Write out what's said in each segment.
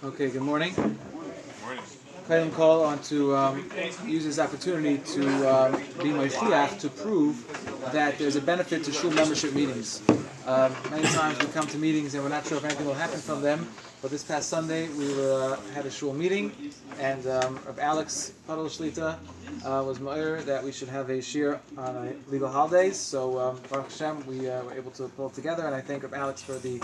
Okay, good morning. Morning. Kailim call on to use this opportunity to be Mashiach to prove that there's a benefit to shul membership meetings. Many times we come to meetings and we're not sure if anything will happen from them, but this past Sunday we had a shul meeting, and Rav Alex Padel Shlita was ma'ir that we should have a shiur on legal holidays. So Baruch Hashem, we were able to pull it together, and I thank Rav Alex for the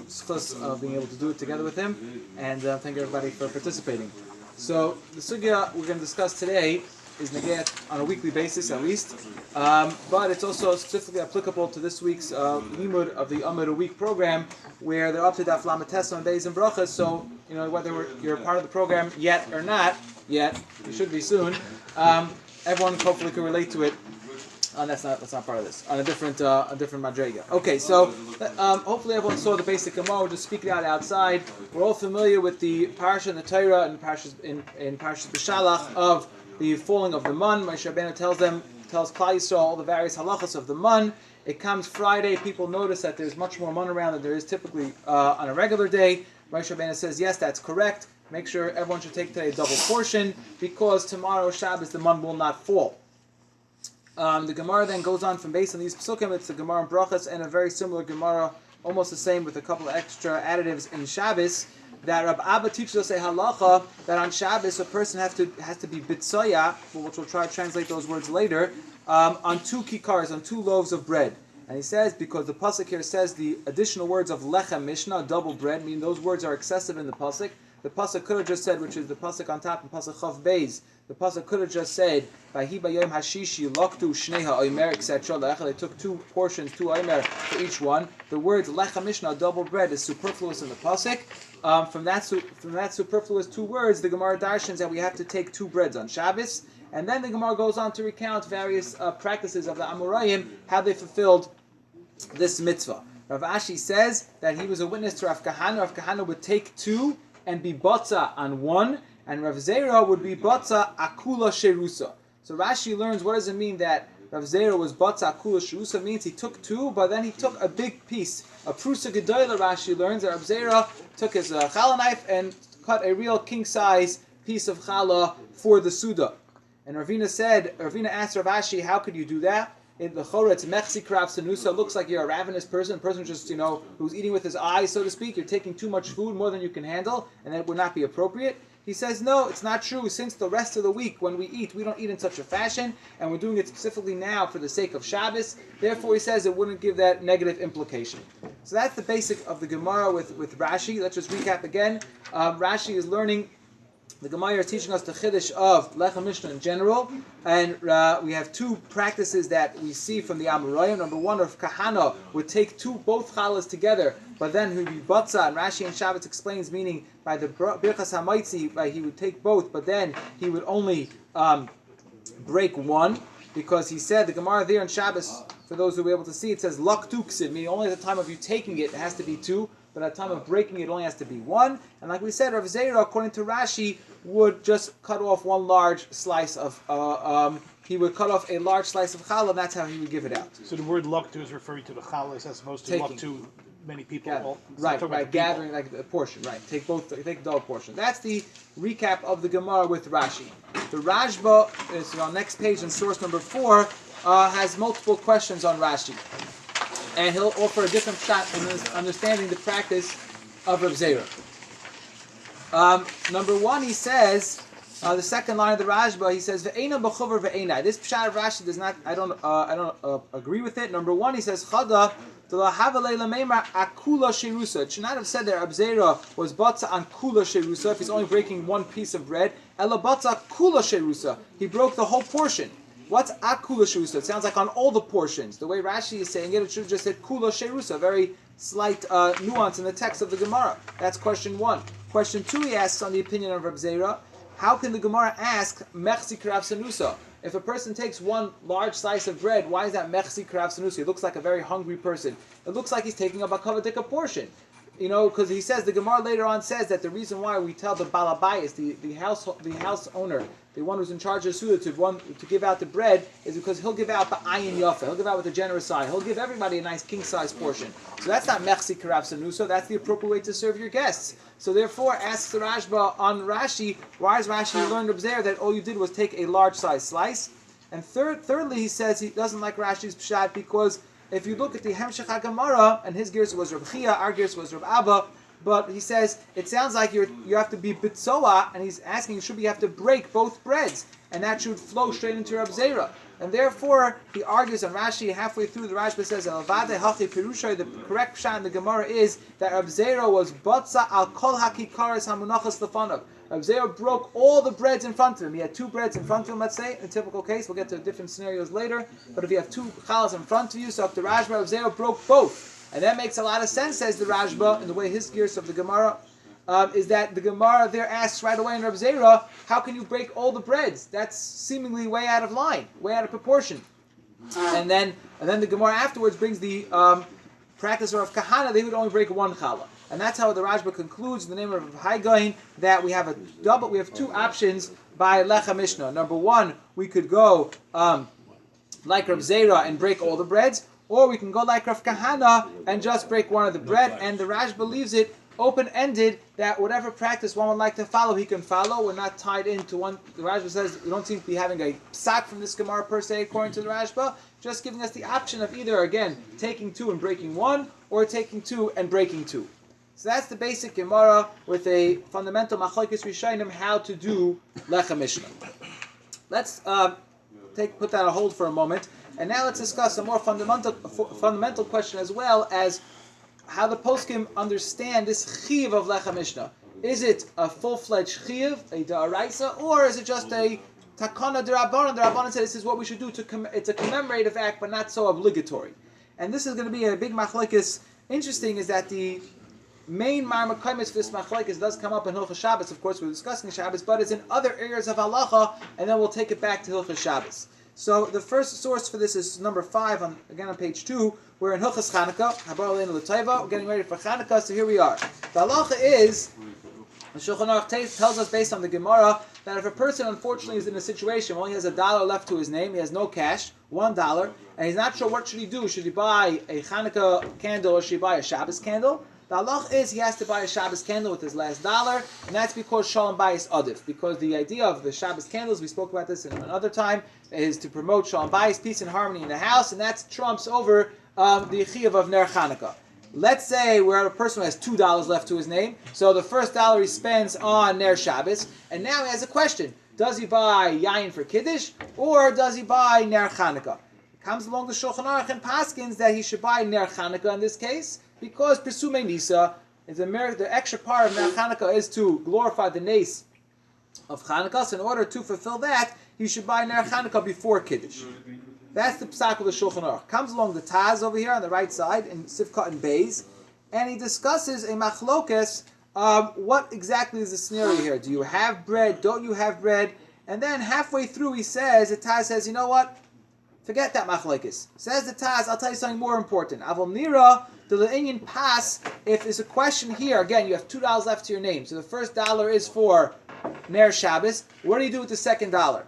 schus of being able to do it together with him, and thank everybody for participating. So the sugya we're going to discuss today is neget on a weekly basis at least, but it's also specifically applicable to this week's limud of the Amud a Week program, where they're up to Daf Lamed on days and brachas. So you know whether you're part of the program yet or not yet, you should be soon. Everyone hopefully can relate to it. That's not part of this. On a different madrega. Okay, so hopefully everyone saw the basic Gemara. We'll just speak it out outside. We're all familiar with the parsha in the Torah and in Parshas B'Shalach of the falling of the mun. Moshe Rabbeinu tells Klal Yisrael all the various halachas of the mun. It comes Friday. People notice that there's much more mun around than there is typically on a regular day. Moshe Rabbeinu says, yes, that's correct. Make sure everyone should take today a double portion because tomorrow Shabbos the mun will not fall. The Gemara then goes on from based on these psukim. It's the Gemara in Brachas and a very similar Gemara, almost the same with a couple of extra additives in Shabbos. That Rab Abba teaches us a halacha that on Shabbos a person has to be bitzoya, which we'll try to translate those words later, on two kikars, on two loaves of bread. And he says because the pasuk here says the additional words of Lechem Mishneh, double bread, meaning those words are excessive in the pasuk. The pasuk could have just said, which is the pasuk on top in pasuk Chav Beis. The pasuk could have just said, "Vahi bayom hashishi loktu shnei ha'omer," etc. They took two portions, two omer for each one. The words Lechem Mishneh, double bread, is superfluous in the pasuk. From that superfluous two words, the Gemara darshans that we have to take two breads on Shabbos, and then the Gemara goes on to recount various practices of the Amorayim, how they fulfilled this mitzvah. Rav Ashi says that he was a witness to Rav Kahana. Rav Kahana would take two and be botza on one, and Rav Zera would be botza akula sherusa. So Rashi learns, what does it mean that Rav Zera was botza akula sherusa? Means he took two, but then he took a big piece. A prusa gedola, Rashi learns that Rav Zera took his challah knife and cut a real king-size piece of challah for the suda. And Ravina asked Rav Ashi, how could you do that? In the chora, it's mechsi krav sanusa. It looks like you're a ravenous person, a person just, who's eating with his eyes, so to speak. You're taking too much food, more than you can handle, and that would not be appropriate. He says, no, it's not true. Since the rest of the week, when we eat, we don't eat in such a fashion, and we're doing it specifically now for the sake of Shabbos. Therefore, he says it wouldn't give that negative implication. So that's the basic of the Gemara with Rashi. Let's just recap again. Rashi is learning. The Gemara is teaching us the chiddush of Lechem Mishneh in general, and we have two practices that we see from the Amoraim. Number one, Rav Kahana would take both challahs together, but then he would be batza, and Rashi and Shabbos explains, meaning by the Birchas HaMaitzi, he would take both, but then he would only break one, because he said, the Gemara there in Shabbos, for those who will be able to see, it says lak tuksid, meaning only at the time of you taking it has to be two, but at the time of breaking it only has to be one. And like we said, Rav Zera, according to Rashi, would just cut off one large slice of, he would cut off a large slice of challah, and that's how he would give it out. So the word laktu is referring to the challah, as opposed to laktu, many people. Right, gathering like a portion, right. Take the double portion. That's the recap of the Gemara with Rashi. The Rashba is on next page in source number 4, has multiple questions on Rashi. And he'll offer a different shot in understanding the practice of Rav Zera. Number one, he says, the second line of the Rashba, he says, "Ve'ena b'chover ve'ena." This pshat of Rashi does not. I don't agree with it. Number one, he says, "Chada t'lahavalei lameimar akula sherusa." It should not have said that Rav Zera was batza on kula sherusa if he's only breaking one piece of bread. Ela batza kula sherusa. He broke the whole portion. What's akula sherusa? It sounds like on all the portions. The way Rashi is saying it, it should have just said kula sherusa. Very slight nuance in the text of the Gemara. That's question one. Question two, he asks on the opinion of Rab Zera, how can the Gemara ask mechsi krav sanusa? If a person takes one large slice of bread, why is that mechsi krav sanusa? It looks like a very hungry person. It looks like he's taking a bakavadika portion. Because he says, the Gemara later on says that the reason why we tell the balabayas, the house owner, the one who's in charge of the Suda, to give out the bread, is because he'll give out the ayin yafa. He'll give out with a generous eye. He'll give everybody a nice king-size portion. So that's not mechsi karav sanuso. That's the appropriate way to serve your guests. So therefore, asks the Rashba on Rashi, why is Rashi learned up there that all you did was take a large-size slice? And thirdly, he says he doesn't like Rashi's pshat because if you look at the Hemshech HaGemara, and his gears was Reb Chia, our gears was Reb Abba, but he says it sounds like you have to be bitzoa, and he's asking should you have to break both breads, and that should flow straight into Reb Zera. And therefore, he argues on Rashi, halfway through, the Rashba says, Al-Vade Hachi Pirushay, the correct pshat in the Gemara is that Reb Zera was Batza al kol hakikaras hamunachas lefanav. Reb Zera broke all the breads in front of him. He had two breads in front of him, let's say, in a typical case. We'll get to different scenarios later. But if you have two chalas in front of you, so if the Rashba, Reb Zera broke both. And that makes a lot of sense, says the Rashba, in the way his gears of the Gemara, is that the Gemara there asks right away in Reb Zera, how can you break all the breads? That's seemingly way out of line, way out of proportion. And then the Gemara afterwards brings the practice of Kahana, they would only break one challah. And that's how the Rashba concludes in the name of Haigain that we have two options by Lechem Mishneh. Number one, we could go like Reb Zera and break all the breads, or we can go like Rav Kahana and just break one of the bread. And the Rashba leaves it open-ended that whatever practice one would like to follow, he can follow. We're not tied into one. The Rashba says we don't seem to be having a psak from this Gemara per se, according to the Rashba, just giving us the option of either, again, taking two and breaking one, or taking two and breaking two. So that's the basic Gemara with a fundamental machlokes rishonim how to do Lechem Mishneh. Let's put that on hold for a moment, and now let's discuss a more fundamental question as well as how the poskim understand this chiyuv of Lechem Mishneh. Is it a full-fledged chiyuv, a da'araisa, or is it just a takana d'Rabbanan? The Rabbanan said this is what we should do. It's a commemorative act, but not so obligatory. And this is going to be a big machlokes. Interesting is that the main marmakaimis for this machlokes does come up in Hilchos Shabbos. Of course, we're discussing Shabbos, but it's in other areas of halacha, and then we'll take it back to Hilchos Shabbos. So the first source for this is number 5, on page 2. We're in Hilchos Chanukah. Habar Aleinu L'Taiva. We're getting ready for Chanukah, so here we are. The halacha is, the Shulchan Aruch tells us based on the Gemara, that if a person unfortunately is in a situation where he has $1 left to his name, he has no cash, $1, and he's not sure what should he do. Should he buy a Chanukah candle or should he buy a Shabbos candle? The halach is he has to buy a Shabbos candle with his last $1, and that's because Shalom Bayis Adif. Because the idea of the Shabbos candles, we spoke about this in another time, is to promote Shalom Bayis, peace and harmony in the house, and that trumps over the chiyuv of Ner Chanukah. Let's say we're a person who has $2 left to his name, so the first $1 he spends on Ner Shabbos, and now he has a question. Does he buy Yayin for Kiddush, or does he buy Ner Chanukah? It comes along the Shulchan Aruch and Paskins that he should buy Ner Chanukah in this case, because Pesume Nisa, the extra part of Ner Chanukah is to glorify the nace of Chanukah, so in order to fulfill that, he should buy Ner Chanukah before Kiddush. That's the psak of the Shulchan Aruch. Comes along the Taz over here on the right side, in Sivkot and Beis, and he discusses a machlokes, what exactly is the scenario here? Do you have bread? Don't you have bread? And then halfway through he says, the Taz says, you know what? Forget that machlokes. Says the Taz, I'll tell you something more important. Avol nira, the Le'inyan pass, if there's a question here, again, you have $2 left to your name, so the first $1 is for Ner Shabbos. What do you do with the second $1?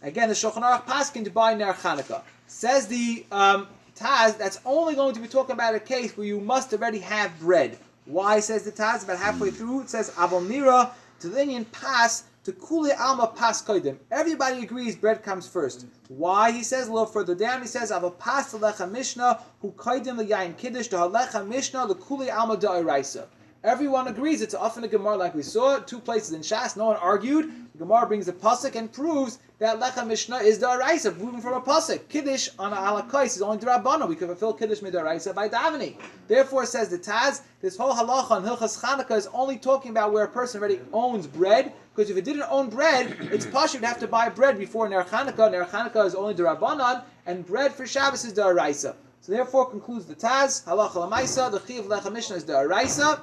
Again, the Shulchan Aruch paskin to buy Ner Chanukah. Says the Taz, that's only going to be talking about a case where you must already have bread. Why, says the Taz, about halfway through, it says, Avol nira, to the Indian pass, to kuli alma pas koidim. Everybody agrees bread comes first. Why, he says, a little further down, he says, Avol pas to Lechem Mishneh, hu koidim l'yayin kiddush, to Lechem Mishneh, the kuli alma da'iraisa. Everyone agrees it's often a Gemara like we saw, 2 places in Shas, no one argued. The Gemara brings a pasuk and proves that Lechem Mishneh is da'araisa, moving from a pasuk. Kiddush on a halakais is only d'Rabbana. We could fulfill Kiddush mid'araisa by davening. Therefore, says the Taz, this whole halacha on Hilchas Chanukah is only talking about where a person already owns bread, because if it didn't own bread, it's pashut to have to buy bread before Ner Chanukah. Ner Chanukah is only d'Rabbanan, and bread for Shabbos is da'araisa. So therefore, concludes the Taz, halacha l'maisa, the chiyuv Lechem Mishneh is da'araisa,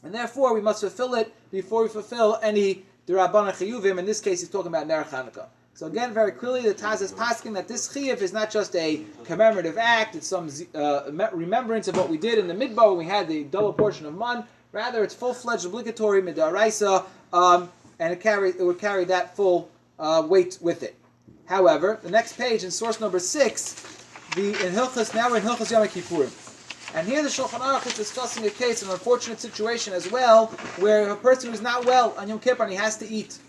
and therefore we must fulfill it before we fulfill any d'Rabbanan chiyuvim. In this case, he's talking about Ner Chanukah. So again, very clearly, the Taz is pasking that this chiyuv is not just a commemorative act, it's some remembrance of what we did in the midbar when we had the double portion of man. Rather, it's full-fledged obligatory midaraisa, and it would carry that full weight with it. However, the next page in source number 6, now we're in Hilchos Yom Kippurim. And here the Shulchan Aruch is discussing a case, an unfortunate situation as well, where a person who's not well on Yom Kippur and he has to eat.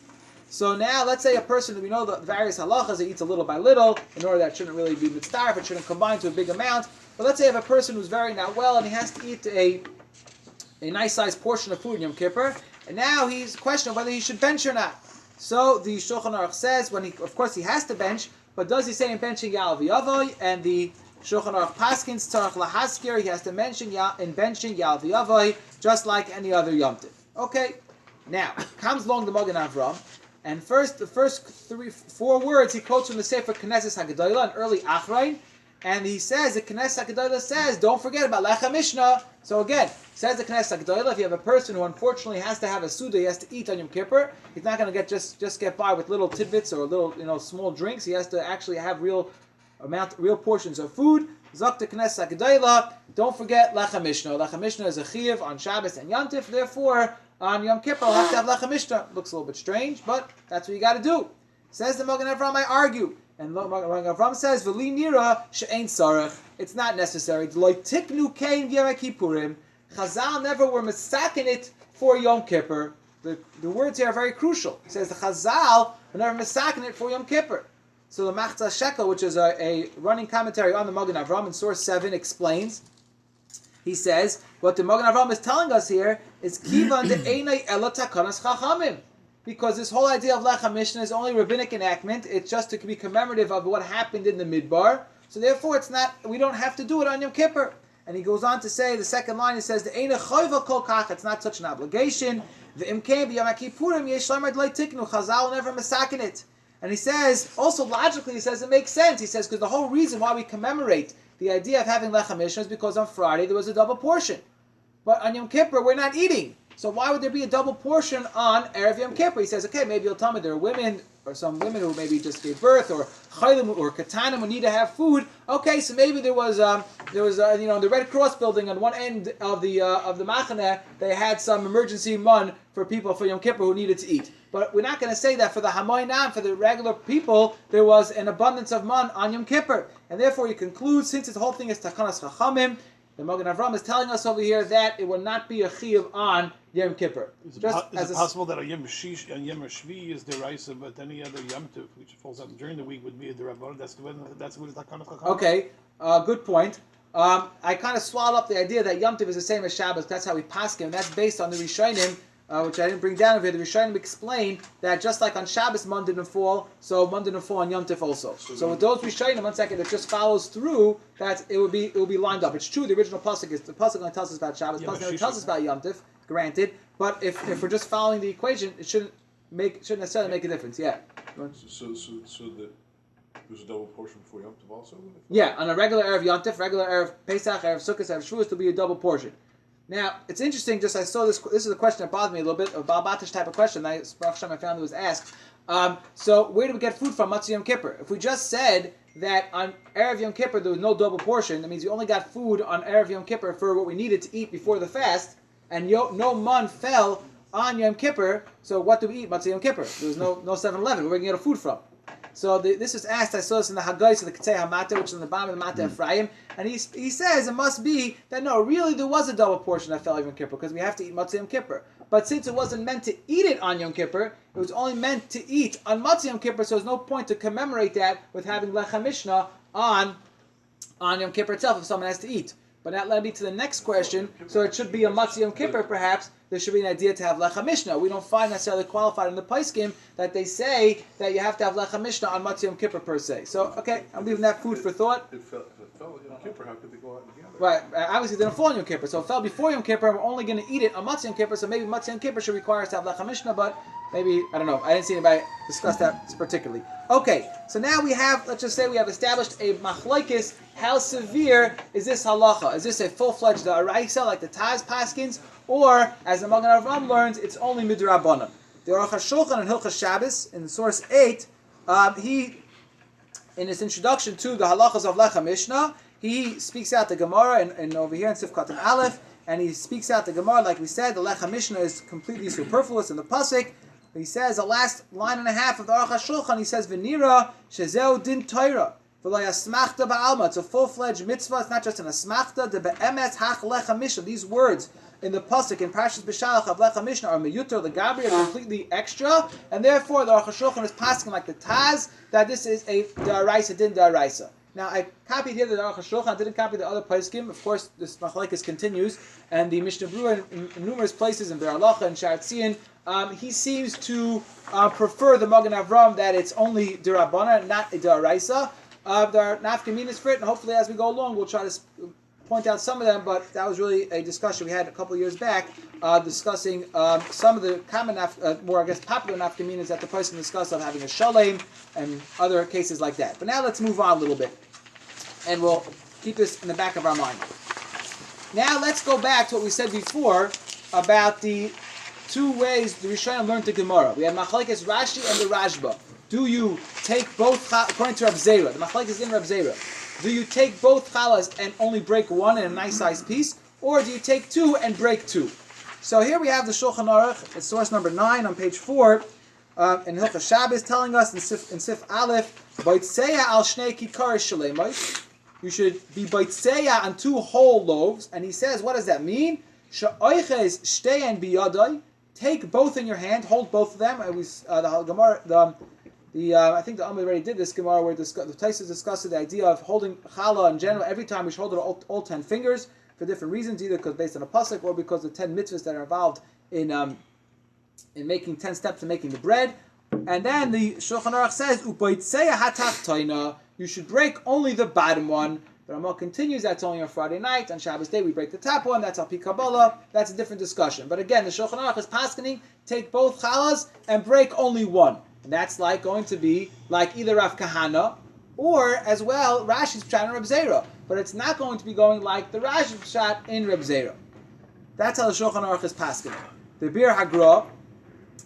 So now, let's say a person, we know the various halachas, he eats a little by little, in order that shouldn't really be mitzdarf, it shouldn't combine to a big amount. But let's say you have a person who's very not well and he has to eat a nice sized portion of food in Yom Kippur, and now he's questioning whether he should bench or not. So the Shulchan Aruch says, of course he has to bench, but does he say in benching Ya'al v'Yavoy? And the Shulchan Aruch paskins tzarich lahaskir, he has to mention in benching Ya'al v'Yavoy, just like any other Yom Tiv. Okay, now comes along the Magen Avram, and the first 4 words he quotes from the Sefer Knesset HaGedolah, an early Achrein, and he says, the Knesset HaGedolah says, don't forget about Lechem Mishneh. So again, says the Knesset HaGedolah, if you have a person who unfortunately has to have a Suda, he has to eat on Yom Kippur, he's not going to just get by with little tidbits or little small drinks. He has to actually have real portions of food. Zok the Knesset HaGedolah, don't forget Lechem Mishneh. Lechem Mishneh is a chiyuv on Shabbos and Yom Tif, therefore on Yom Kippur I'll have to have Lechem Mishneh. Looks a little bit strange, but that's what you got to do. Says the Magen Avram, I argue. And Magen Avram says, "V'li nira she'ein sarach." It's not necessary. Lo tiknu kein Yom Kippurim. Chazal never were misakin it for Yom Kippur. The words here are very crucial. It says the Chazal were never misakin it for Yom Kippur. So the Machzah Shekel, which is a running commentary on the Magen Avram in source 7, explains. He says what the Magen Avram is telling us here is kivan de einay ela takanas chachamim. Because this whole idea of Lechem Mishneh is only rabbinic enactment. It's just to be commemorative of what happened in the Midbar. So therefore, we don't have to do it on Yom Kippur. And he goes on to say, the second line, he says, "The Eina Choyva Kol Kach." It's not such an obligation. The Imkein B'Yom Kippurim Yesh Lamer D'Lei Tiknu. Chazal will never masakin it. And he says, also logically, he says it makes sense. He says because the whole reason why we commemorate the idea of having Lechem Mishneh is because on Friday there was a double portion, but on Yom Kippur we're not eating. So why would there be a double portion on Erev Yom Kippur? He says, okay, maybe you'll tell me there are women, or some women who maybe just gave birth, or chaylim or katanim who need to have food. Okay, so maybe there was the Red Cross building on one end of the Machaneh, they had some emergency mun for people for Yom Kippur who needed to eat. But we're not going to say that for the Hamoinam, for the regular people, there was an abundance of man on Yom Kippur. And therefore you conclude, since the whole thing is Takanas Chachamim, the Magen Avram is telling us over here that it will not be a chiyuv on Yom Kippur. Is it possible that a Yom Shvi is deraisa, but any other Yom Tov, which falls out during the week, would be a derabban? That's what it's Takanas Chachamim? Okay, good point. I kind of swallowed up the idea that Yom Tov is the same as Shabbos. That's how we paskin, and that's based on the Rishonim, which I didn't bring down over here. The Rishonim explain that just like on Shabbos, Mon didn't fall, so Mon didn't fall on Yom Tif also. So with those Rishonim, one second, it just follows through that it will be lined up. It's true, the original pasuk only tells us about Shabbos, pasuk only tells us about Yom Tif, granted. But if we're just following the equation, it shouldn't necessarily make a difference. Yeah. So there's a double portion for Yom Tov also. Yeah, on a regular Erev Yom Tif, regular Erev Pesach, Erev Sukkot, Erev Shavuos, to be a double portion. Now, it's interesting, I saw this is a question that bothered me a little bit, a Baal Batish type of question that my family was asked. So, where do we get food from Matzah Yom Kippur? If we just said that on Erev Yom Kippur there was no double portion, that means you only got food on Erev Yom Kippur for what we needed to eat before the fast, and no man fell on Yom Kippur, so what do we eat Matzah Yom Kippur? There was no 7-Eleven, where are we going to get our food from? So this was asked, I saw this in the Haggais of the Ketzei HaMata, which is in the bottom of the Mata Ephraim, and he says it must be that no, really there was a double portion that fell on Yom Kippur, because we have to eat Matzah Yom Kippur. But since it wasn't meant to eat it on Yom Kippur, it was only meant to eat on Matzah Yom Kippur, so there's no point to commemorate that with having Lechem Mishneh on Yom Kippur itself if someone has to eat. But that led me to the next question, so it should be a Matzah Yom Kippur perhaps, there should be an idea to have Lechem Mishneh. We don't find necessarily qualified in the Paiskim that they say that you have to have Lechem Mishneh on Matzah Yom Kippur per se. So, okay, I'm leaving that food for thought. If it fell on Yom Kippur, how could they go out together? Right, obviously it didn't fall on Yom Kippur, so it fell before Yom Kippur, and we're only going to eat it on Matzah Yom Kippur, so maybe Matzah Yom Kippur should require us to have Lechem Mishneh, but maybe, I don't know, I didn't see anybody discuss that particularly. Okay, so now we have, let's just say we have established a machlokes. How severe is this halacha? Is this a full-fledged da'araisa like the Taz Paskins, or as the Magen Avram learns, it's only midrabanan? The Aruch HaShulchan in Hilchos Shabbos in source 8, he, in his introduction to the halachas of Lechem Mishneh, he speaks out the Gemara and over here in Sifkat Aleph, and he speaks out the Gemara like we said. The Lechem Mishneh is completely superfluous in the pasuk. he says the last line and a half of the Aruch HaShulchan, he says, V'nira shezeu din Torah. It's a full-fledged mitzvah. It's not just an asmachta. The be'emes hach lechem mishnah. These words in the pasuk in Parshas B'Shalach of lechem mishnah are meyuter legabri, are completely extra, and therefore the Aruch HaShulchan is passing like the Taz that this is a daraisa din daraisa. Now I copied here the Aruch HaShulchan. I didn't copy the other poskim. Of course, this machlekes continues, and the Mishneh Berurah in numerous places in Be'er Halacha and Sha'ar Tzion, he seems to prefer the Magen Avram that it's only derabana, not a daraisa. There are nafkaminas for it, and hopefully as we go along we'll try to point out some of them, but that was really a discussion we had a couple of years back, discussing some of the common, more I guess popular nafkaminas that the person discussed of having a shalem and other cases like that. But now let's move on a little bit, and we'll keep this in the back of our mind. Now let's go back to what we said before about the two ways the Rishonim learned the Gemara. We had Machlekes Rashi and the Rashba. Do you take both, according to Rav Zera, the machlekes is in Rav Zera, do you take both chalas and only break one in a nice sized piece, or do you take two and break two? So here we have the Shulchan Aruch, it's source number 9 on page 4, in Hilchos Shabbos, telling us in Sif Aleph, Baitseya al shnei kikar shaleimos, you should be baitseya on 2 whole loaves, and he says, what does that mean? Sha'oiches shteyen biyadai, take both in your hand, hold both of them, and the Gemara, I think the Amid already did this Gemara where the Taisus discussed the idea of holding challah in general. Every time we should hold it all 10 fingers for different reasons, either because based on a pasuk or because of the 10 mitzvahs that are involved in making 10 steps in making the bread. And then the Shulchan Aruch says, "Upaitseya hatachtoina." You should break only the bottom one. The Ramah continues, that's only on Friday night. On Shabbos day we break the top one. That's al pi Kabbalah. That's a different discussion. But again, the Shulchan Aruch is paskening, take both challahs and break only one. And that's like going to be like either Rav Kahana or as well Rashi's Pshat in Reb Zera. But it's not going to be going like the Rashi's Pshat in Reb Zera. That's how the Shulchan Aruch is paskening. The Bir Hagra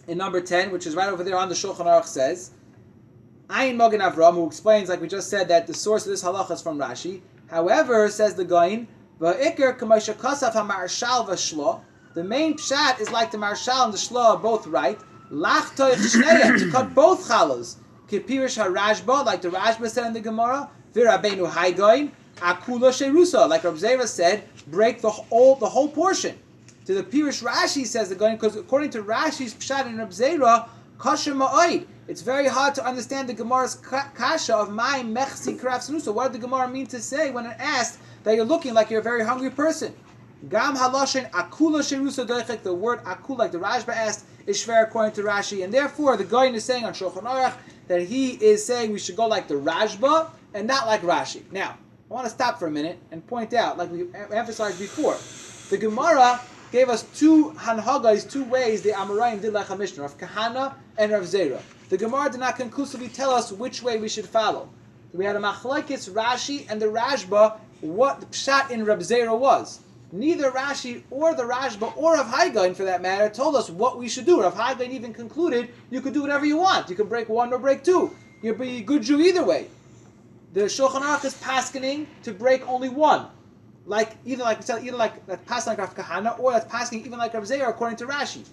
in number 10, which is right over there on the Shulchan Aruch, says, Ayin Magen Avram, who explains, like we just said, that the source of this halacha is from Rashi. However, says the Gaon, Va'ikr k'maisha kasaf ha'marshal v'shlo. The main Pshat is like the Marshal and the Shlo are both right. To cut both chalas, kipirish harashba, like the Rashba said in the Gemara, v'Rabbeinu Haigoin, akula sherusa, like Rav Zera said, break the whole portion. To the Pirish Rashi says the Gaon, because according to Rashi's Pshat in Rav Zera, kasha ma'oid, it's very hard to understand the Gemara's kasha of my mechsi kraf senusa. What did the Gemara mean to say when it asked that you're looking like you're a very hungry person? Gam haloshen akula sherusa doichek, the word akula, like the Rashba asked, is shver according to Rashi, and therefore the Gaon is saying on Shulchan Aruch that he is saying we should go like the Rashba and not like Rashi. Now, I want to stop for a minute and point out, like we emphasized before, the Gemara gave us 2 hanhagais, 2 ways the Amoraim did Lechem Mishneh, Rav Kahana and Rav Zera. The Gemara did not conclusively tell us which way we should follow. We had a machlekes Rashi and the Rashba, what the Pshat in Rav Zera was. Neither Rashi or the Rashba or Rav Haigain, for that matter, told us what we should do. Rav Haigain even concluded you could do whatever you want. You can break 1 or break 2. You'll be a good Jew either way. The Shulchan Aruch is paskening to break only 1, either like that's passing like Rav Kahana, or that's passing even like Rav Zera according to Rashi.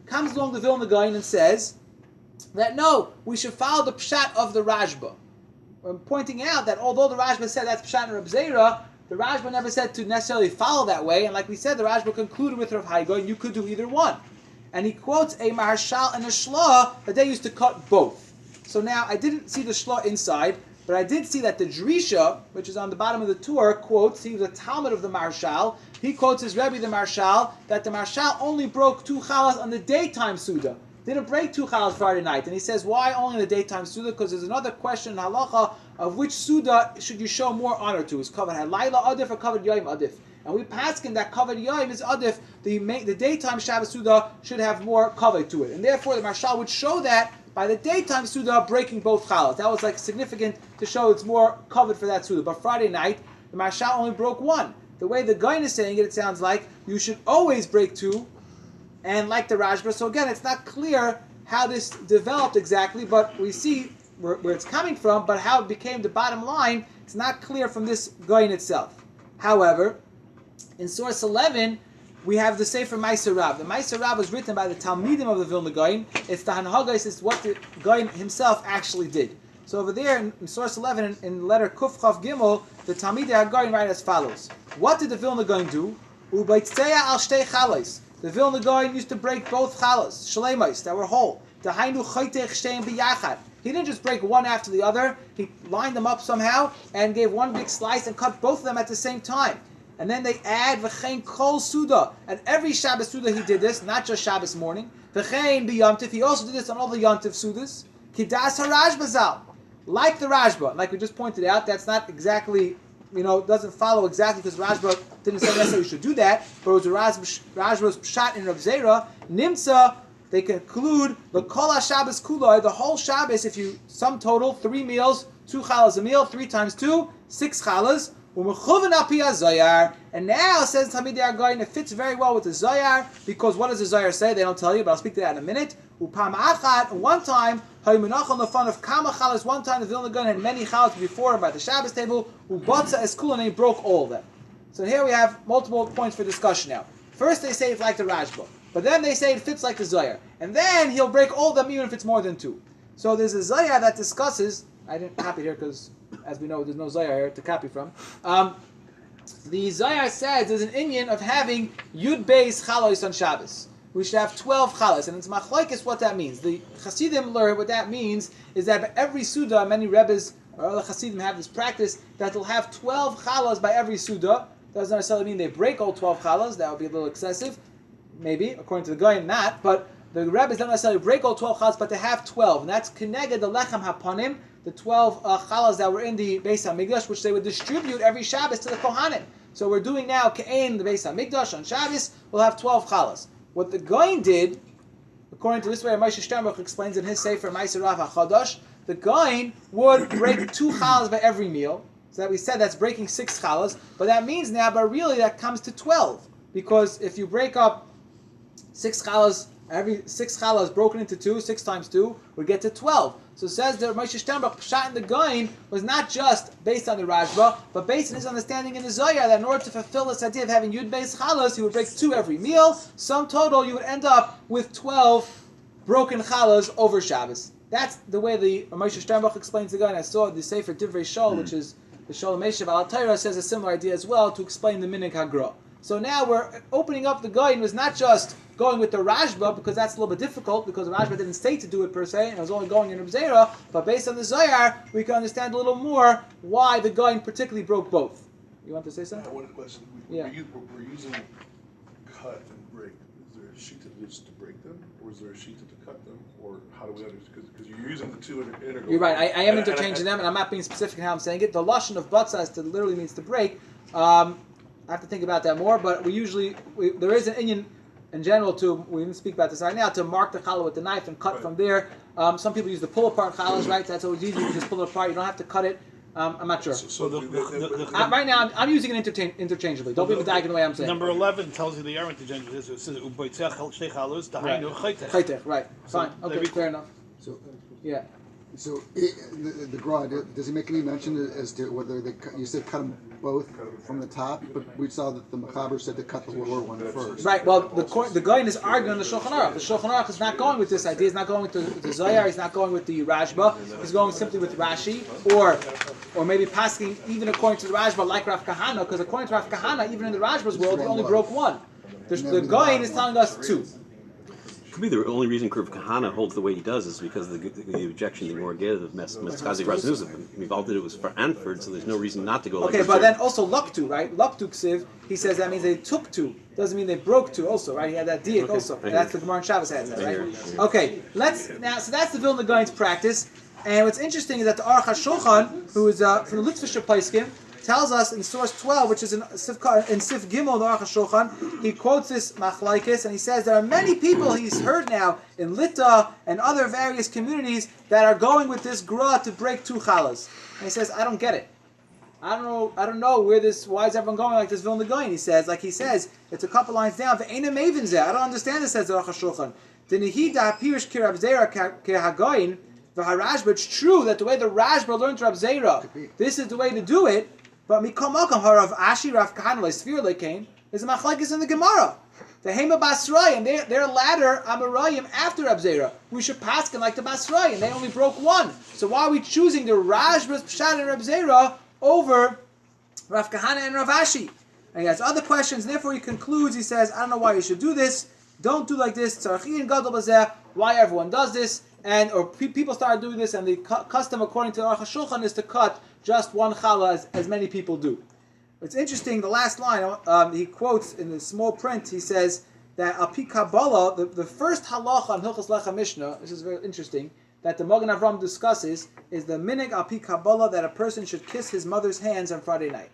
Comes along the Vilna Gaon and says that no, we should follow the Pshat of the Rashba. I'm pointing out that although the Rashba said that's Pshat and Rav Zera, the Rashba never said to necessarily follow that way, and like we said, the Rashba concluded with Rav Haigain, you could do either one. And he quotes a Maharshal and a Shla that they used to cut both. So now, I didn't see the Shla inside, but I did see that the Drisha, which is on the bottom of the tour, quotes, he was a Talmud of the Maharshal, he quotes his Rebbe, the Maharshal, that the Maharshal only broke 2 chalas on the daytime Suda. Didn't break 2 chalas Friday night. And he says, why only in the daytime Suda? Because there's another question in halacha of which Suda should you show more honor to. Is covered Halayla Adif or covered Yom Adif? And we paskin that covered Yom is Adif. The daytime Shabbos Suda should have more cover to it. And therefore the Marshal would show that by the daytime Suda breaking both chalas. That was like significant to show it's more covered for that Suda. But Friday night, the Marshal only broke 1. The way the Gaon is saying it, it sounds like you should always break 2. And like the Rashba, so again, it's not clear how this developed exactly, but we see where it's coming from, but how it became the bottom line, it's not clear from this Gaon itself. However, in source 11, we have the Sefer Meiser Rab. The Meiser Rab was written by the Talmidim of the Vilna Gaon. It's the Hanhagos, it's what the Gaon himself actually did. So over there in source 11, in letter Kuf Chav Gimel, the Talmidei HaGaon write as follows. What did the Vilna Gaon do? Ubaytzeya al shtei chalos. The Vilna Gaon used to break both chalos, shleimos, that were whole. The Hainu chaytech shteim biyachad. He didn't just break one after the other. He lined them up somehow and gave one big slice and cut both of them at the same time. And then they add v'chein kol suda. And every Shabbos suda he did this, not just Shabbos morning. V'chein b'yomtiv. He also did this on all the yomtiv sudas. Kidas harajba zal. Like the Rashba, like we just pointed out, that's not exactly, doesn't follow exactly because Rashba didn't say necessarily you should do that, but it was Rashba's shot in Rav Zera. Nimtza, they conclude the Kol HaShabbos Kuloi, the whole Shabbos, if you sum total, 3 meals, 2 chalas a meal, 3 times 2, 6 chalas. And now, says Talmidei HaGaon, it fits very well with the Zohar, because what does the Zohar say? They don't tell you, but I'll speak to that in a minute. One time, one time the Vilna Gaon had many chalas before him by the Shabbos table, and he broke all of them. So here we have multiple points for discussion now. First they say it's like the Rashba, but then they say it fits like the Zohar. And then he'll break all of them even if it's more than 2. So there's a Zohar that discusses, I didn't copy here because, as we know, there's no Zohar here to copy from. The Zohar says there's an inyan of having Yud Beis Chalos on Shabbos. We should have 12 chalas, and it's machlokes what that means. The Hasidim learn what that means is that by every Suda, many Rebbes or other Hasidim have this practice that they'll have 12 chalas by every Suda. Doesn't necessarily mean they break all 12 chalas, that would be a little excessive. Maybe, according to the guy, not, but the Rebbes don't necessarily break all 12 chalas, but they have 12, and that's Keneged the Lechem Hapanim, the 12 chalas that were in the Beis HaMikdash, which they would distribute every Shabbos to the Kohanim. So we're doing now Ke'en, the Beis HaMikdash, on Shabbos, we'll have 12 chalas. What the Gaon did, according to this way, Moshe Sternbuch explains in his Sefer Meiser Rav HaChadash, the Gaon would break 2 chalas by every meal. So that we said that's breaking 6 chalas, but that means now, but really that comes to 12. Because if you break up 6 chalas, every 6 chalas broken into 2, 6 times 2, would get to 12. So it says that Moshe Sternbuch, Pshat in the Gaon, was not just based on the Rashba, but based on his understanding in the Zohar that in order to fulfill this idea of having Yud Beis Chalas, he would break 2 every meal. Sum total, you would end up with 12 broken chalas over Shabbos. That's the way the Moshe Sternbuch explains the Gaon. I saw the Sefer Divrei Shol, which is the Sholem Eshev Al Torah, says a similar idea as well to explain the Minig HaGra. So now we're opening up the Gaon was not just going with the Rashba, because that's a little bit difficult, because the Rashba didn't say to do it per se, and it was only going in Rav Zera, but based on the Zohar, we can understand a little more why the Gaon particularly broke both. You want to say something? I want a question. Yeah. We're using cut and break. Is there a sheet just to break them, or is there a sheet to cut them, or how do we understand? Because you're using the 2 integral. You're right. I am interchanging them, and I'm not being specific in how I'm saying it. The lashon of batzah literally means to break. I have to think about that more, but there is an inyan in general we didn't speak about this right now, to mark the challah with the knife and cut right from there. Some people use the pull apart challahs, right? That's always easy. You just pull it apart. You don't have to cut it. I'm not sure. Right now, I'm using it interchangeably. Don't be mistaken the way I'm saying. Number 11 tells you the error interchange. It says uboitzech shtei chalos dahainu chaytech. Chaytech, right? Fine. Okay, fair enough. So, yeah. So the Gra, does he make any mention as to whether you said cut them both from the top, but we saw that the Mechaber said to cut the lower one first. Right. Well, the Gaon is arguing on the Shulchan Aruch. The Shulchan Aruch is not going with this idea. He's not going with the Zohar. He's not going with the Rashba. He's going simply with Rashi, or maybe passing even according to the Rashba, like Rav Kahana, because according to Rav Kahana, even in the Rashba's world, he only broke 1. The Gaon is telling us 2. Could be the only reason Rav Kahana holds the way he does is because of the objection the more get of Metzchazik Raznuzim. Mival did it was for Anford, so there's no reason not to go. Okay, but then also Luktu, right? Luktu Ksiv, he says that means they took 2. Doesn't mean they broke 2 also, right? He had that diak also. That's the Gemara in Shabbos has that, right? Okay, so that's the Vilna Gaon's practice. And what's interesting is that the Aruch HaShulchan, who is from the Litzvisher Paiskim, tells us in source 12, which is in Sif Gimel, the Aruch HaShulchan, he quotes this machlaikis, and he says there are many people he's heard now in Lita and other various communities that are going with this gra to break 2 chalas. And he says, I don't get it. I don't know why is everyone going like this Vilna Gaon? He says, it's a couple lines down. I don't understand this, says the Aruch HaShulchan. But it's true that the way the Rashba learned Rav Zera, this is the way to do it. But Mikol Malkam Harav Ashi Rav Kahana Le'Sfir Lechem is a machlekes in the Gemara. The Hema Basrayim, they're ladder Amarayim after Reb Zera. We should paskin like the Basrayim. They only broke one. So why are we choosing the Rajbas Pshat and Reb Zera over Rav Kahana and Rav Ashi? And he has other questions, and therefore he concludes, he says, I don't know why you should do this. Don't do like this. Why everyone does this. Or people started doing this, and the custom according to Aruch HaShulchan is to cut just one challah as many people do. It's interesting, the last line, he quotes in the small print, he says that Api Kabbalah, the first halacha in Hilchos Lechem Mishneh, this is very interesting, that the Magen Avram discusses, is the minig Api Kabbalah that a person should kiss his mother's hands on Friday night.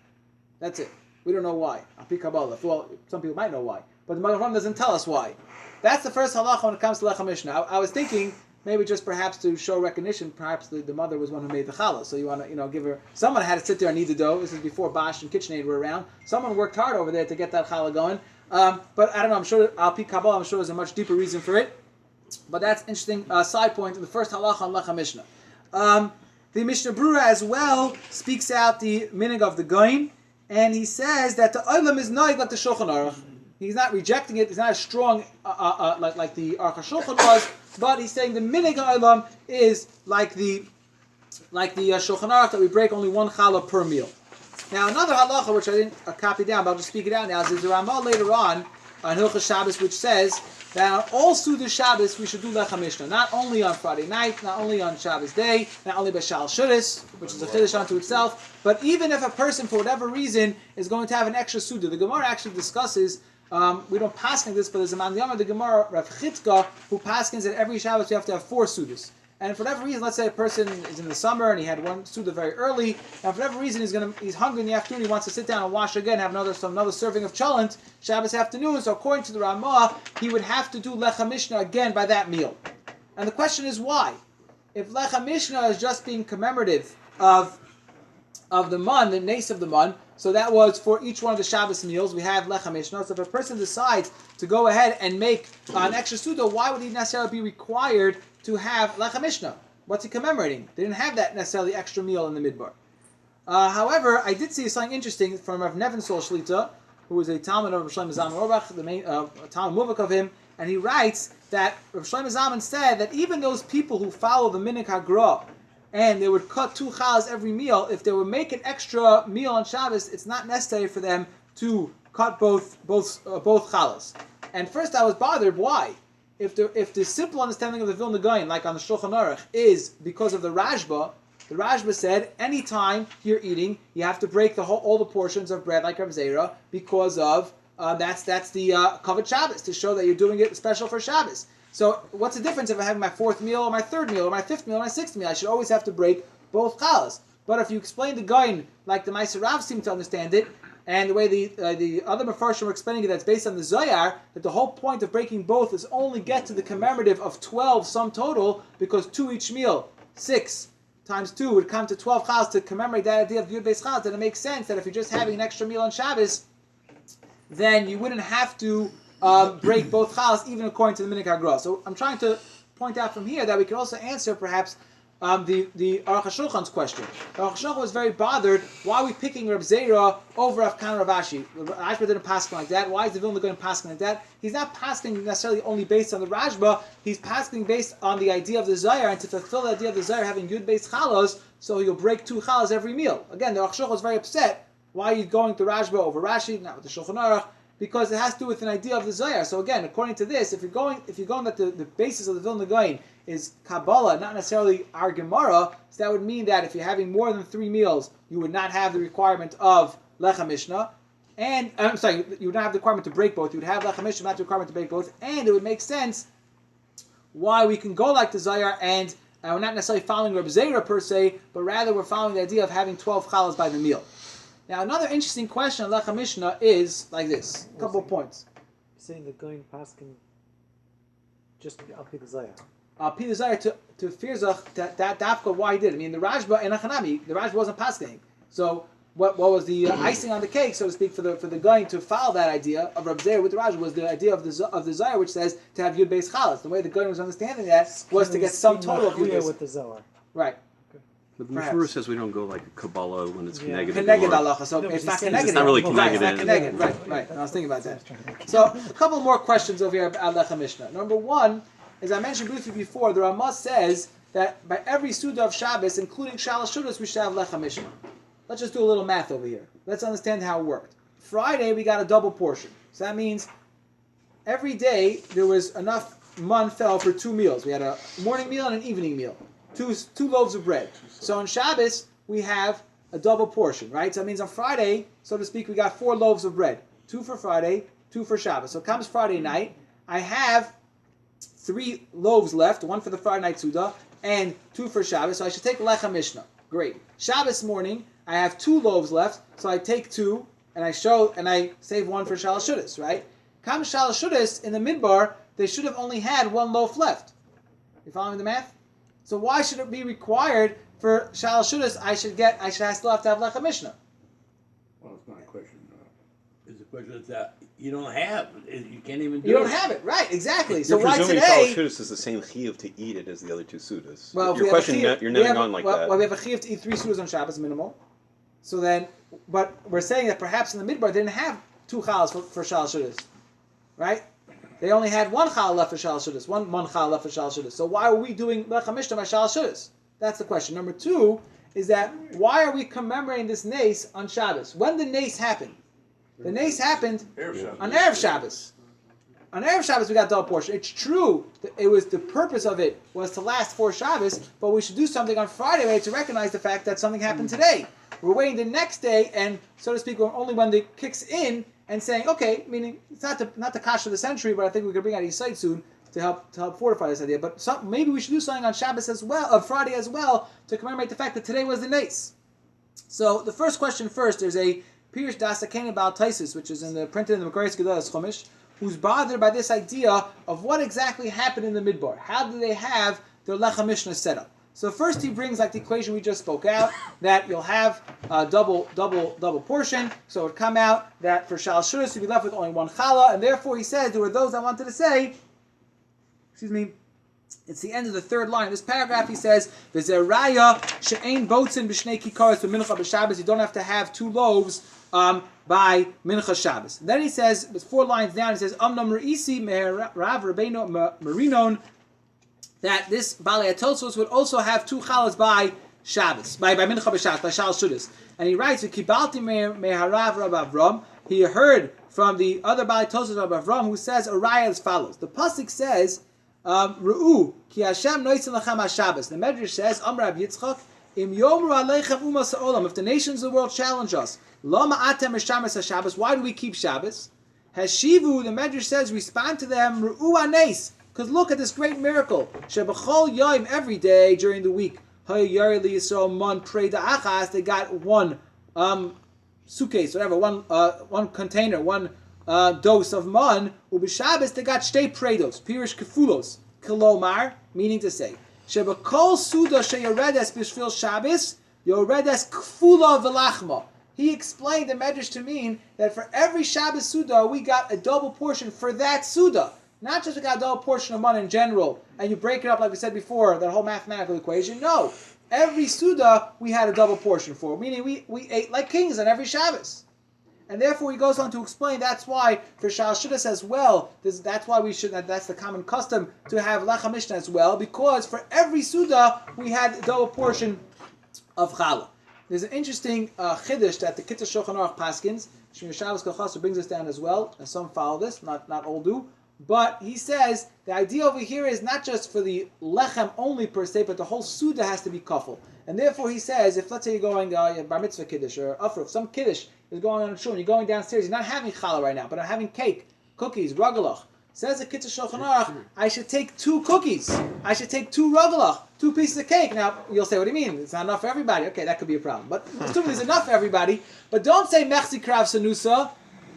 That's it. We don't know why. Api Kabbalah. Well, some people might know why. But the Magen Avram doesn't tell us why. That's the first halacha when it comes to Lechem Mishneh. I was thinking, maybe just perhaps to show recognition, perhaps the mother was one who made the challah. So you want to, give her. Someone had to sit there and knead the dough. This is before Bosch and KitchenAid were around. Someone worked hard over there to get that challah going. But I don't know. I'm sure Al Pi Kabbalah, I'm sure there's a much deeper reason for it. But that's interesting side point in the first halacha on Lechem Mishneh. The Mishnah Brura as well speaks out the minig of the goyim, and he says that the olam is noig like the Shulchan Aruch. He's not rejecting it. He's not as strong like the Aruch HaShulchan was, but he's saying the minig olam is like the Shulchan Aruch, that we break only one challah per meal. Now another halacha which I didn't copy down, but I'll just speak it out now, is the Ramah later on Hilchos Shabbos, which says that on all Suda Shabbos we should do Lechem Mishneh, not only on Friday night, not only on Shabbos day, not only by Shal Shuris, which is a chiddush unto itself, but even if a person for whatever reason is going to have an extra Suda. The Gemara actually discusses, we don't paskin this, but there's a man Yama, the Gemara, Rav Chitka, who paskins that every Shabbos you have to have 4 Sudas. And for whatever reason, let's say a person is in the summer and he had one Suda very early, and for whatever reason he's hungry in the afternoon, he wants to sit down and wash again, have another serving of cholent Shabbos afternoon. So according to the Ramah, he would have to do Lechem Mishneh again by that meal. And the question is why? If Lechem Mishneh is just being commemorative of the man, the nace of the man, so that was for each one of the Shabbos meals, we have Lechem Mishneh. So if a person decides to go ahead and make an extra Suda, why would he necessarily be required to have Lechem Mishneh? What's he commemorating? They didn't have that necessarily extra meal in the Midbar. However, I did see something interesting from Rav Nevin Sol Shlita, who is a Talmud of Rav Shlomo Zalman Auerbach, the main Talmud Muvak of him, and he writes that Rav Shlomo Zalman said that even those people who follow the Minik HaGra, and they would cut 2 challahs every meal, if they would make an extra meal on Shabbos, it's not necessary for them to cut both challahs. And first I was bothered, why? If the simple understanding of the Vilna Gaon, like on the Shulchan Aruch, is because of the Rajba said anytime you're eating, you have to break all the portions of bread like Reb Zera, because of that's the Kavod Shabbos, to show that you're doing it special for Shabbos. So what's the difference if I'm having my 4th meal or my 3rd meal or my 5th meal or my 6th meal? I should always have to break both challahs. But if you explain the Gaon like the Meiser Rav seem to understand it, and the way the other Mefarshim were explaining it, that's based on the Zohar, that the whole point of breaking both is only get to the commemorative of 12 sum total, because 2 each meal, 6 times 2 would come to 12 challahs to commemorate that idea of Yud Beis Challahs. Then it makes sense that if you're just having an extra meal on Shabbos, then you wouldn't have to break both challahs, even according to the Minik HaGra. So I'm trying to point out from here that we can also answer perhaps the Aruch HaShulchan's question. Aruch HaShulchan was very bothered, why are we picking Reb Zera over Rav Kahana Rav Ashi? Rajba didn't paskin like that. Why is the Vilna Gaon paskin like that? He's not paskin necessarily only based on the Rajba, he's paskin based on the idea of the Zohar, and to fulfill the idea of the Zohar having Yud Beis Challahs, so he'll break 2 challahs every meal. Again, the Aruch HaShulchan was very upset. Why are you going to Rajba over Rashi, not with the Shulchan Aruch? Because it has to do with an idea of the Zohar. So again, according to this, if you're going that the basis of the Vilna Gaon is Kabbalah, not necessarily our Gemara, so that would mean that if you're having more than 3 meals, you would not have the requirement of Lechem Mishneh, and you would not have the requirement to break both. You would have Lechem Mishneh, not the requirement to break both, and it would make sense why we can go like the Zohar, and we're not necessarily following Reb Zera per se, but rather we're following the idea of having 12 challahs by the meal. Now, another interesting question on Lechem Mishneh is like this. A couple of points. You're saying that going paskin just Al Pi the Zohar. Al Pi the Zohar to Firzach, that dafka, why he did it. I mean, the Rajba in Achanami, the Rajba wasn't paskin. So, what was the icing on the cake, so to speak, for the going to follow that idea of Reb Zera with the Rajba was the idea of the Zohar, which says to have Yud Beis Challahs. The way the Goyim was understanding that was to get some total of Yud Beis. With the Zohar. Right. But the Perhaps. Mishneh says we don't go like a Kabbalah when it's connected. Connected halacha. So No, it's but not he says connected. it's not really Right, it's not connected. connected. Right. I was thinking about that. So a couple more questions over here about Lechem Mishnah. Number one, as I mentioned briefly before, the Ramah says that by every Suda of Shabbos, including Shalosh Shudas, we should have Lechem Mishnah. Let's just do a little math over here. Let's understand how it worked. Friday, we got a double portion. So that means every day there was enough man fell for 2 meals. We had a morning meal and an evening meal. Two loaves of bread. So on Shabbos, we have a double portion, right? So that means on Friday, so to speak, we got 4 loaves of bread. 2 for Friday, 2 for Shabbos. So comes Friday night, I have 3 loaves left, 1 for the Friday night Suda, and 2 for Shabbos. So I should take Lechem Mishnah. Great. Shabbos morning, I have 2 loaves left, so I take 2, and I save 1 for Shalosh Shudas, right? Comes Shalosh Shudas, in the midbar, they should have only had 1 loaf left. You following the math? So why should it be required for Shalosh Shudas? I still have to have Lechem Mishnah. Well, it's not a question. It's a question that you don't have. You can't even do it. You don't have it, right? Exactly. So You're why presuming today? Shalosh Shudas is the same chiyuv to eat it as the other 2 sudas. Well, if Your we have a question, chiyuv- you're we netting have a- on like well, that. Well, we have a chiyuv to eat 3 sudas on Shabbos minimal. So then, but we're saying that perhaps in the midbar they didn't have 2 chalas for Shalosh Shudas, right? They only had 1 challah left for Shalosh Shudas, one challah left for Shalosh Shudas. So why are we doing Lechem Mishnah by Shalosh Shudas? That's the question. Number 2 is that why are we commemorating this nace on Shabbos? When did nace happen? The nace happened on Erev Shabbos. On Erev Shabbos we got double portion. It's true that it was the purpose of it was to last 4 Shabbos, but we should do something on Friday right, to recognize the fact that something happened today. We're waiting the next day, and so to speak, only when it kicks in and saying, okay, meaning it's not the kash of the century, but I think we can bring out a site soon to help fortify this idea. But maybe we should do something on Shabbos as well, Friday as well, to commemorate the fact that today was the nace. So the first question first, there's a Pirush Dasaken about Taisis, which is printed in the Makaris Gedalas Chumash, who's bothered by this idea of what exactly happened in the Midbar. How do they have their Lechem Mishnah set up? So first he brings like the equation we just spoke out, that you'll have a double portion. So it would come out that for Shalosh Shudas you'd be left with only 1 challah, and therefore he says there were those that wanted to say, it's the end of the 3rd line of this paragraph. He says, "V'zeraya she'ein botzin b'shnei kikaros b'mincha b'Shabbos." You don't have to have 2 loaves by mincha Shabbos. Then he says, with 4 lines down, he says, "Amnam re'isi me'erav Rabbeinu Marinon," that this Balei HaTosfos would also have 2 challahs by Shabbos, by mincha b'Shabbos, by Shalosh Shudas. And he writes, "V'kibalti me'harav Rav Avram." He heard from the other Balei HaTosfos Rav Avram who says a raya as follows. The pasuk says, Ru'u, ki Hashem noitzin lachem ha-Shabbos. The Medrash says, Amr Yitzchak, im yomru aleichem umas ha'olam. If the nations of the world challenge us, lama atem mishamas ha-Shabbos, why do we keep Shabbos? Hashivu, the Medrash says, respond to them, Ru'u anes, because look at this great miracle. Shebachol yoim, every day during the week, hayayari li Yisrael man preda achas, they got 1 suitcase, whatever, one container, 1 dose of man, ubishabbos they got shtei predos, pirish kefulos, kilomar, meaning to say, shebakol suda sheyoredes b'shvil Shabbos, yoredes kfula v'lachma. He explained the medrash to mean that for every Shabbos suda we got a double portion for that suda. Not just we got a double portion of man in general, and you break it up like we said before, that whole mathematical equation. No, every suda we had a double portion for, meaning we ate like kings on every Shabbos. And therefore he goes on to explain that's why for Shalosh Shudas as well, that's why that's the common custom to have Lechem Mishnah as well, because for every Suda we had a double portion of Challah. There's an interesting chiddush that the Kitzur Shulchan Aruch Paskins, Shmir Shabbos Kol brings us down as well, and some follow this, not all do. But he says the idea over here is not just for the lechem only per se, but the whole suda has to be kafel. And therefore he says, if let's say you're going bar mitzvah kiddush or afruf, some kiddush is going on in shul, and you're going downstairs, you're not having challah right now, but I'm having cake, cookies, ragalach. Says the Kitzur Shulchan Aruch, I should take 2 cookies. I should take 2 ragalach, 2 pieces of cake. Now you'll say, what do you mean? It's not enough for everybody. Okay, that could be a problem. But assuming there's enough for everybody, but don't say mechzi krav sanusa,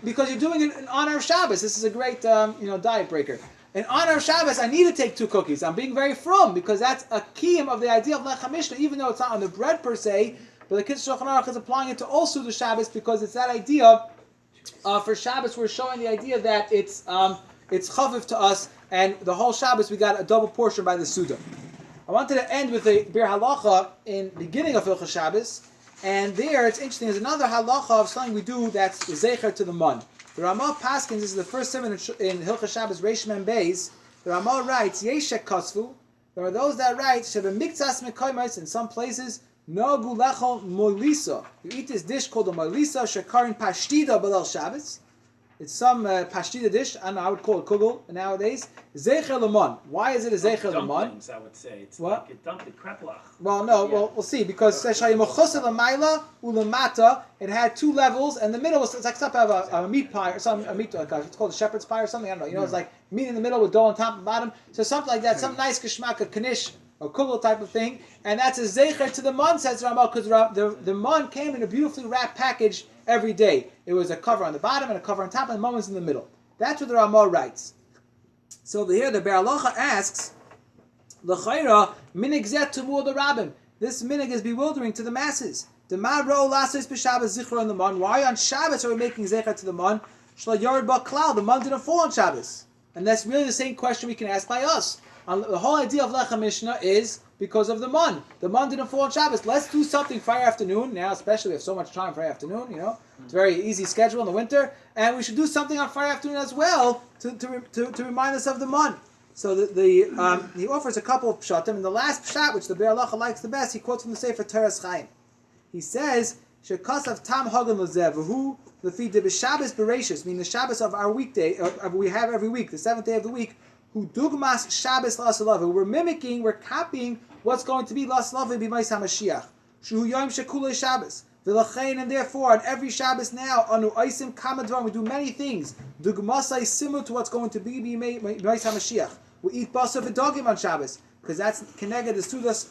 because you're doing it in honor of Shabbos. This is a great diet breaker. In honor of Shabbos, I need to take 2 cookies. I'm being very frum, because that's a kiyum of the idea of Lechem Mishnah, even though it's not on the bread per se, but the Kitzur Shulchan Aruch is applying it to also the Shabbos, because it's that idea, for Shabbos we're showing the idea that it's chaviv to us, and the whole Shabbos we got a double portion by the Suda. I wanted to end with a Bir Halacha in beginning of Hilchos Shabbos, and there it's interesting. There's another halacha of something we do that's zecher to the man. The Ramah Paskins, this is the first sermon in Hilchos Shabbos Reish Mem Beis. The Ramah writes, Yeshek Kosvu. There are those that write, Sheba Miktsas Mekoimos, in some places, Nogu Lechol Molisa. You eat this dish called a Molisa, Shekarin Pashtida Belel Shabbos. It's some pashtida dish, I don't know, I would call it kugel nowadays. Zecher Lemon. Why is it a Zecher Lemon? Dumplings, I would say. It's What? like a dumpling, kreplach. Well, no, well, we'll see, because it had two levels, and the middle was, it's like some type of a meat pie, or something, it's called a shepherd's pie or something, I don't know, you know, it's like meat in the middle with dough on top and bottom, so something like that, some nice geschmack, a knish, or kugel type of thing, and that's a zecher to the man, says Ramah, because the man came in a beautifully wrapped package every day. It was a cover on the bottom and a cover on top, and the man was in the middle. That's what the Ramah writes. So here the Be'er Halacha asks, L'chayra minig zet tumur the rabbim. This minig is bewildering to the masses. The Ma'ro lasos b'Shabbos zichron on the man. Why on Shabbos are we making zecher to the man? Shla yared ba'klal. The man didn't fall on Shabbos, and that's really the same question we can ask by us. The whole idea of Lechem Mishneh is because of the man. The man didn't fall on Shabbos. Let's do something Friday afternoon. Now, especially we have so much time Friday afternoon, you know. It's a very easy schedule in the winter. And we should do something on Friday afternoon as well to remind us of the man. So he offers a couple of pshatim. And the last pshat, which the Be'er Halacha likes the best, he quotes from the Sefer Teres Chaim. He says, Shekasav tam hagan lezev, who lefi de b'Shabbos bereishis, meaning the Shabbos of our weekday, we have every week, the seventh day of the week, who dugmas Shabbos lasalav. We're mimicking, we're copying what's going to be lasalav b'mais hamashiach. Shu yom shekulei Shabbos. V'lachein, and therefore on every Shabbos now, anu aisim kamadvar, we do many things. Dugmasai similar to what's going to be b'mais hamashiach. We eat basar v'dogim on Shabbos because that's keneged the sudas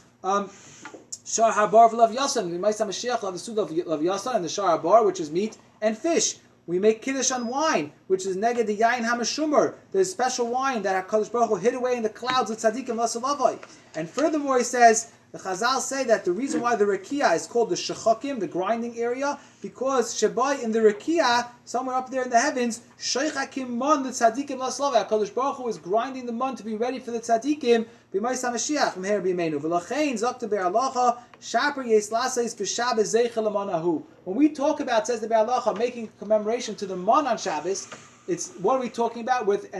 shar habar v'lav yasan. B'mais hamashiach lav the suda of yasan and the shar habar, which is meat and fish. We make kiddush on wine, which is neged the yain hamashumer. There's special wine that HaKadosh Baruch Hu hid away in the clouds with tzaddikim lasalavai. And furthermore, he says, the Chazal say that the reason why the Rekiah is called the Shechakim, the grinding area, because Shabai in the Rekiah, somewhere up there in the heavens, Shechakim mon the tzaddikim lasalavai. HaKadosh Baruch Hu is grinding the mon to be ready for the tzaddikim, b'mais hamashiach, m'her b'imenu. V'lachein zok to Be'er Halacha, shaper yes lasais b'Shabbos zeichel lamanahu. When we talk about, says the Be'er Halacha, making commemoration to the man on Shabbos, it's what are we talking about with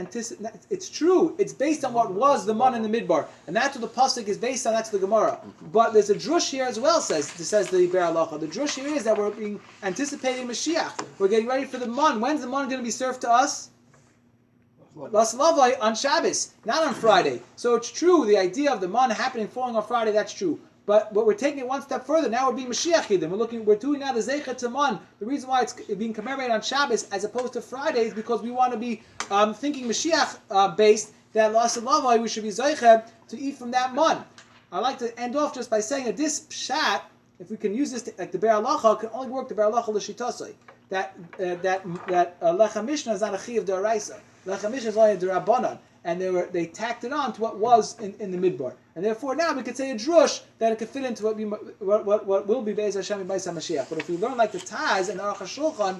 it's true. It's based on what was the man in the midbar, and that's what the pasuk is based on. That's the Gemara. But there's a drush here as well. Says the Be'er Halacha. The drush here is that we're anticipating Mashiach. We're getting ready for the man. When's the man going to be served to us? Laslavai on Shabbos, not on Friday. So it's true. The idea of the man happening falling on Friday, that's true. But we're taking it one step further. Now we're being Mashiach Yidim. We're doing now the Zecher Taman. The reason why it's being commemorated on Shabbos as opposed to Friday is because we want to be thinking Mashiach based, that Lasalavai, we should be Zecher to eat from that man. I'd like to end off just by saying that this pshat, if we can use this like the Be'er Halacha, can only work the Be'er Halacha l'shitasai. That Lechem Mishneh is not a Chi of D'Oraisa. Lechem Mishneh is only a D'Rabbanan. And they tacked it on to what was in the midbar, and therefore now we could say a drush that it could fit into what will be Be'ez Hashem in Beis HaMashiach. But if we learn like the Taz and the Aruch HaShulchan,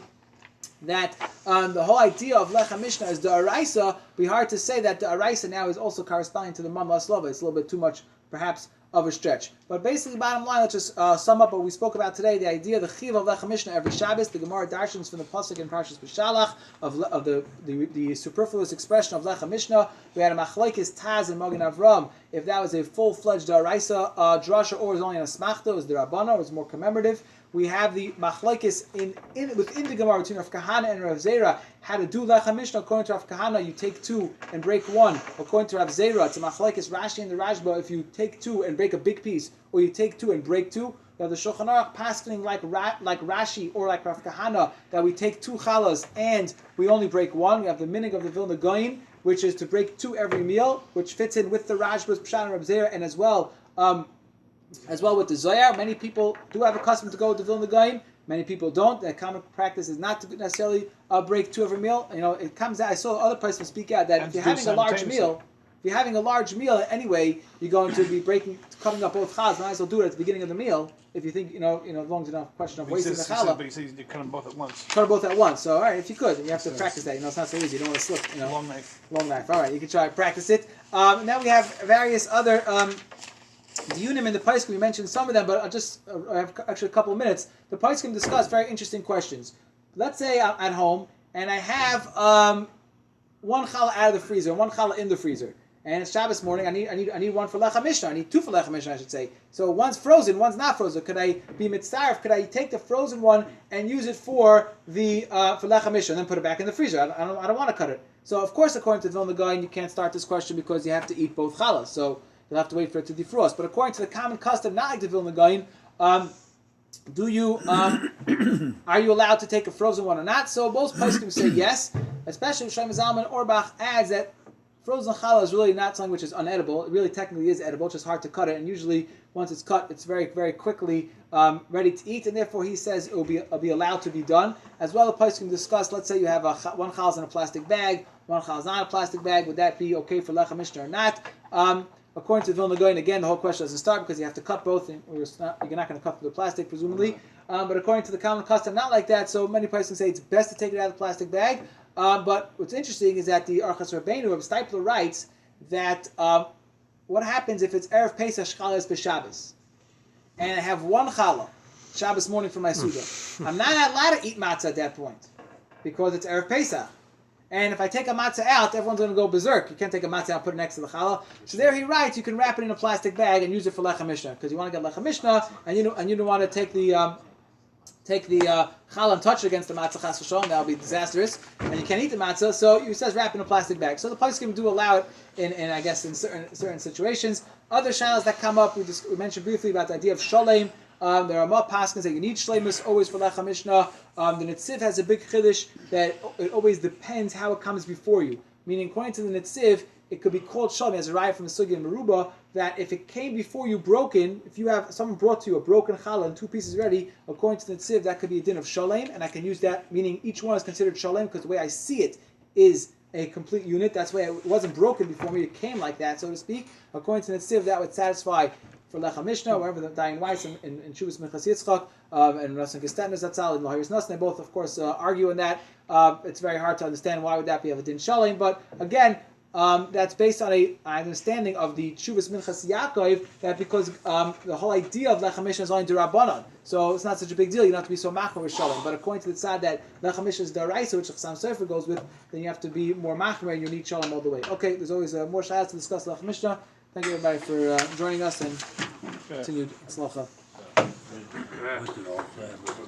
that the whole idea of Lechem Mishneh is the Araisa, it'd be hard to say that the Araisa now is also corresponding to the Man Laslova. It's a little bit too much, perhaps, of a stretch. But basically, bottom line, let's just sum up what we spoke about today. The idea, the chiv of Lechem Mishneh every Shabbos, the Gemara darshans from the pasuk in Parshas B'Shalach of the superfluous expression of Lechem Mishneh. We had a machlekes Taz and Magen Avram. If that was a full-fledged daraisa drasha, or was only an asmachta, was the Rabbana, was more commemorative. We have the machlekes within the Gemara between Rav Kahana and Rav Zera, how to do Lechem Mishneh. According to Rav Kahana, you take two and break one. According to Rav Zera, it's a machlekes Rashi and the Rashba. If you take two and break a big piece, or you take two and break two, you have the Shulchan Aruch paskening like Rashi or like Rav Kahana, that we take two chalas and we only break one. We have the minig of the Vilna Goyim, which is to break two every meal, which fits in with the Rashba's Pshat and Rav Zera, and as well with the Zohar. Many people do have a custom to go with the Vilna Goyim. Many people don't. The common practice is not to necessarily break two every meal. You know, it comes out. I saw other places speak out that if you're having a large meal, anyway, you're going to be cutting up both chaz. Might as well do it at the beginning of the meal. If you think, as long as it's not a question of wasting the challah. But he says you cut them both at once. Cut them both at once. So, all right, if you could, you have to practice that. It's not so easy. You don't want to slip. Long knife. Long knife. All right, you can try to practice it. Now we have various other Diyunim in the Paiskim, we mentioned some of them, but I have actually a couple of minutes. The Paiskim discuss very interesting questions. Let's say I'm at home and I have one challah out of the freezer, one challah in the freezer, and it's Shabbos morning. I need one for Lechem Mishneh. I need two for Lechem Mishneh, I should say. So one's frozen, one's not frozen. Could I be mitzaref? Could I take the frozen one and use it for the for Lechem Mishneh and then put it back in the freezer? I don't want to cut it. So of course, according to the Vilna Gaon, you can't start this question because you have to eat both challahs. So you'll have to wait for it to defrost. But according to the common custom, not like the Vilna Gaon, do you are you allowed to take a frozen one or not? So most poskim say yes, especially Shlomo Zalman Auerbach adds that frozen challah is really not something which is unedible. It really technically is edible, it's just hard to cut it. And usually once it's cut, it's very, very quickly ready to eat. And therefore he says it will be allowed to be done. As well, the poskim discuss, let's say you have one challah in a plastic bag, one challah is not in a plastic bag. Would that be okay for Lechem Mishneh or not? According to the Vilna Gaon, again, the whole question doesn't start because you have to cut both. And you're not going to cut through the plastic, presumably. But according to the common custom, not like that. So many persons say it's best to take it out of the plastic bag. But what's interesting is that the Archas Rabbeinu of Stipler writes that what happens if it's Erev Pesach Shchalas B'Shabbos, and I have one challah Shabbos morning for my Suda. I'm not allowed to eat matzah at that point because it's Erev Pesach. And if I take a matzah out, everyone's going to go berserk. You can't take a matzah out and put it next to the challah. So there he writes, you can wrap it in a plastic bag and use it for Lechem Mishneh because you want to get Lechem Mishneh, and you don't want to take the challah and touch it against the matzah chas v'shalom. That would be disastrous, and you can't eat the matzah. So he says wrap it in a plastic bag. So the poskim do allow it in I guess in certain situations. Other shalas that come up, we mentioned briefly about the idea of shalem. There are more paskins that you need shleimus always for Lechem Mishneh. The Netziv has a big chiddush that it always depends how it comes before you. Meaning, according to the Netziv, it could be called shalom as a raya from the Sugya and Meruba, that if it came before you broken, if you have someone brought to you a broken challah and two pieces ready, according to the Netziv, that could be a din of shalom, and I can use that, meaning each one is considered shalom because the way I see it is a complete unit. That's why it wasn't broken before me, it came like that, so to speak. According to the Netziv, that would satisfy for Lechem Mishneh, wherever the Dayan Weiss in Shuvas Minchas Yitzchak, and Rasan Gestetner Zatzal and Lahiris Nasan, they both, of course, argue in that. It's very hard to understand why would that be of a din shalom, but again, that's based on an understanding of the Shuvas Minchas Yaakov, that because the whole idea of Lechem Mishneh is only D'Rabbanan, so it's not such a big deal. You don't have to be so machmer with shalom. But according to the tzad that Lechem Mishneh is D'Oraisa, which Chassam Sofer goes with, then you have to be more machmer and you need shalom all the way. Okay, there's always more shalas to discuss Lechem Mishneh. Thank you everybody for joining us and continued tzlacha.